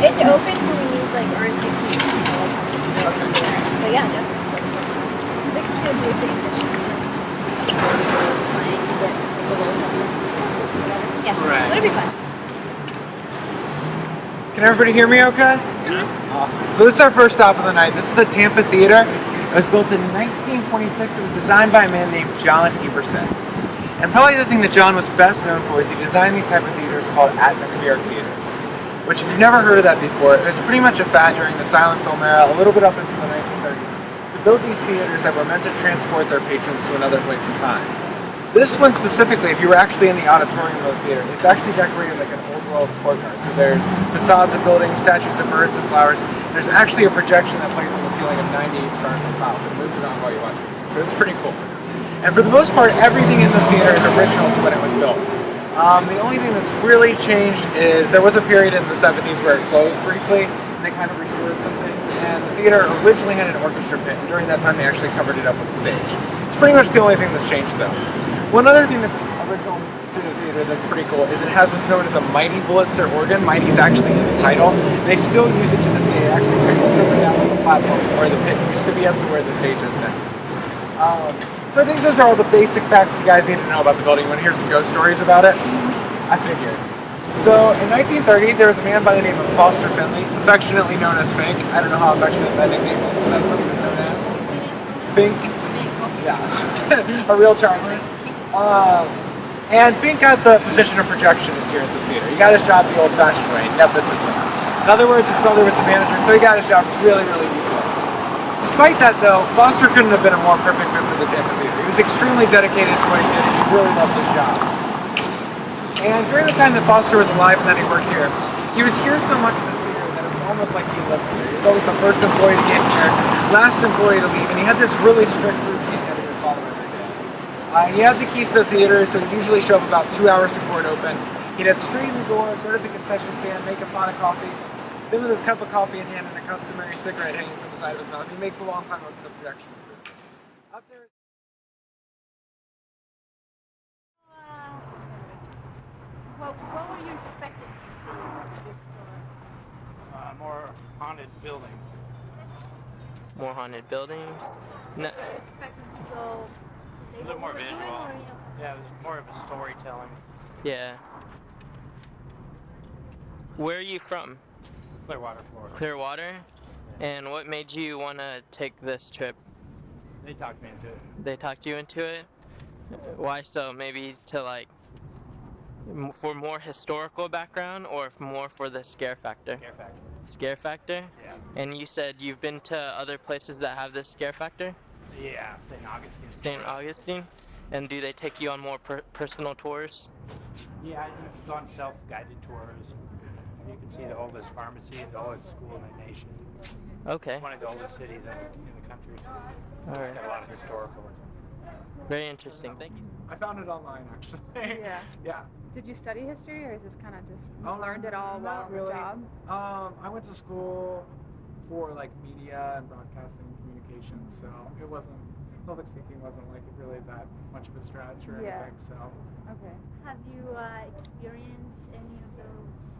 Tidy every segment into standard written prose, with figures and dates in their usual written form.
It's open when we need like RSVP. Okay. But yeah, definitely. I think it's gonna be a pretty good yeah, right. So it'll be fun. Can everybody hear me okay? Mm-hmm. Awesome. So this is our first stop of the night. This is the Tampa Theater. It was built in 1926. It was designed by a man named John Eberson. And probably the thing that John was best known for is he designed these type of theaters called atmospheric theaters, which if you've never heard of that before, it was pretty much a fad during the silent film era, a little bit up into the 1930s, to build these theaters that were meant to transport their patrons to another place in time. This one specifically, if you were actually in the auditorium of the theater, it's actually decorated like an old world courtyard. So there's facades of buildings, statues of birds and flowers. There's actually a projection that plays on the ceiling of 98 stars and clouds. It moves around while you watch it. So it's pretty cool. And for the most part, everything in this theater is original to when it was built. The only thing that's really changed is there was a period in the 70s where it closed briefly, and they kind of restored some things. And the theater originally had an orchestra pit, and during that time they actually covered it up with a stage. It's pretty much the only thing that's changed though. One other thing that's original to the theater that's pretty cool is it has what's known as a Mighty Wurlitzer organ. Mighty's actually in the title. They still use it to this day. It actually carries coming down on the platform where the pit used to be up to where the stage is now. So I think those are all the basic facts you guys need to know about the building. You want to hear some ghost stories about it? I figured. So in 1930, there was a man by the name of Foster Finley, affectionately known as Fink. I don't know how affectionate that nickname is, so that's what he was known as. Fink. Yeah. A real charmer. And Fink got the position of projectionist here at the theater. He got his job the old-fashioned way, nepotism. In other words, his brother was the manager, so he got his job really, really easily. Despite that, though, Foster couldn't have been a more perfect fit for the Tampa Theater. He was extremely dedicated to what he did, and he really loved his job. And during the time that Foster was alive and that he worked here, he was here so much in this theater that it was almost like he lived here. He was always the first employee to get here, last employee to leave, and he had this really strict routine that he was following every day. He had the keys to the theater, so he'd usually show up about 2 hours before it opened. He'd head straight in the door, go to the concession stand, make a pot of coffee, then with his cup of coffee in hand and a customary cigarette hanging from the side of his mouth, he'd make the long climb up to the projections booth. Up there. What were you expecting to see at this store? More haunted buildings. More haunted buildings? No. I was expecting to go... A little more visual. Yeah, there's more of a storytelling. Yeah. Where are you from? Clearwater, Florida. Clearwater? Yeah. And what made you want to take this trip? They talked me into it. They talked you into it? Why so? Maybe to like... for more historical background or more for the scare factor? Scare factor. Scare factor? Yeah. And you said you've been to other places that have this scare factor? Yeah, St. Augustine. St. Augustine? And do they take you on more personal tours? Yeah, you can go on self-guided tours. You can see the oldest pharmacy and the oldest school in the nation. Okay. It's one of the oldest cities in the country. All right. It's got a lot of historical. Very interesting. Thank you. I found it online, actually. Yeah. Yeah. Did you study history, or is this kind of just you Oh, learned it all while not on the really. job? I went to school for like media and broadcasting and communications, so it wasn't, public speaking wasn't like really that much of a stretch or Yeah. anything, so. Okay. Have you experienced any of those,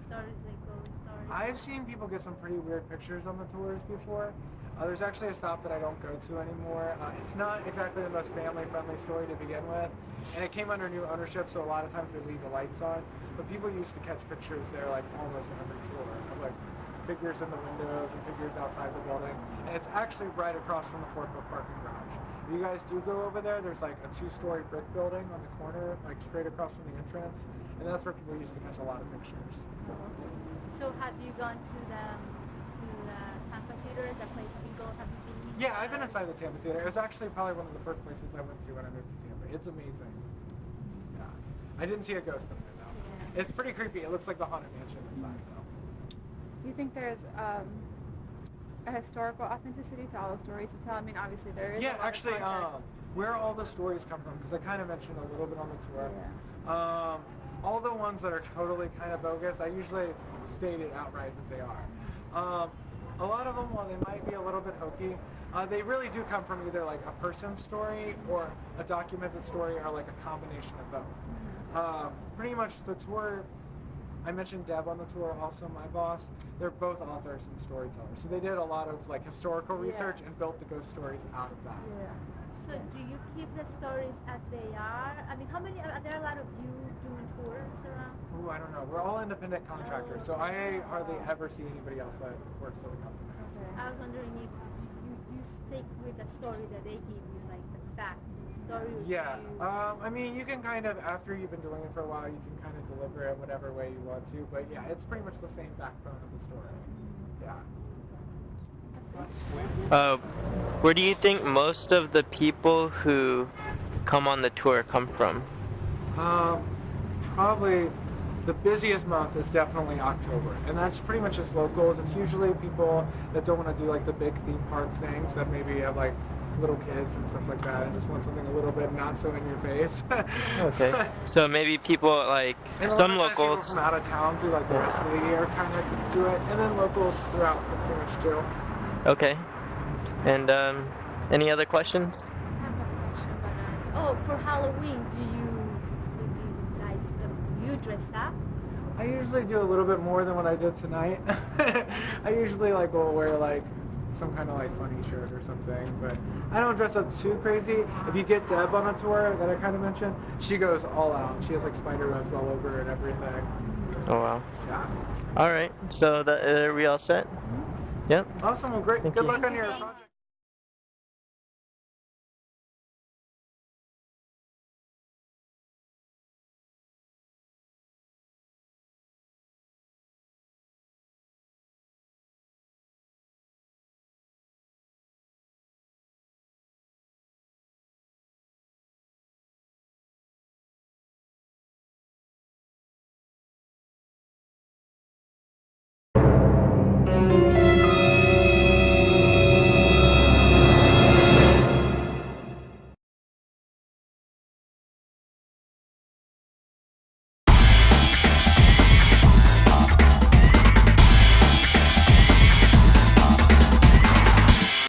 stories like ghost stories? I've seen people get some pretty weird pictures on the tours before. There's actually a stop that I don't go to anymore. It's not exactly the most family-friendly story to begin with, and it came under new ownership, so a lot of times they leave the lights on. But people used to catch pictures there like almost every tour of like figures in the windows and figures outside the building. And it's actually right across from the Fort Brooke parking garage. If you guys do go over there, there's like a 2-story brick building on the corner, like straight across from the entrance, and that's where people used to catch a lot of pictures. So have you gone to the Tampa Theater, the place Eagle? Have you been? Yeah, I've been inside the Tampa Theater. It was actually probably one of the first places I went to when I moved to Tampa. It's amazing. Yeah. I didn't see a ghost in there though. Yeah. It's pretty creepy. It looks like the Haunted Mansion inside though. Do you think there's a historical authenticity to all the stories you tell? I mean, obviously there is. Yeah, a lot actually, of context. where all the stories come from, because I kind of mentioned a little bit on the tour. Yeah. All the ones that are totally kind of bogus, I usually state it outright that they are. A lot of them, while they might be a little bit hokey, they really do come from either like a person's story or a documented story or like a combination of both. Pretty much the tour, I mentioned Deb on the tour, also my boss, they're both authors and storytellers. So they did a lot of like historical research and built the ghost stories out of that. Yeah. So do you keep the stories as they are? I mean, how many? Are there a lot of you doing tours around? Ooh, I don't know. We're all independent contractors, so I hardly ever see anybody else that works for the company. Okay. I was wondering if you stick with the story that they give you, like the facts, the story. Yeah, You, I mean, you can kind of, after you've been doing it for a while, you can kind of deliver it whatever way you want to, but yeah, it's pretty much the same backbone of the story. Yeah. Where do you think most of the people who come on the tour come from? Probably the busiest month is definitely October, and that's pretty much just locals. It's usually people that don't want to do like the big theme park things, that maybe have like little kids and stuff like that, and just want something a little bit not so in your face. Okay. So maybe people like And some a lot of times people locals. from out of town through like the rest of the year kind of do it, and then locals throughout pretty much too. Okay. And any other questions? I have a question, but for Halloween, do you guys you dress up? I usually do a little bit more than what I did tonight. I usually like will wear like some kind of like funny shirt or something, but I don't dress up too crazy. If you get Deb on a tour that I kind of mentioned, she goes all out. She has like spider webs all over and everything. Oh wow. Yeah. All right. So are we all set? Yep. Awesome. Well, great. Thank Good you. luck on your project.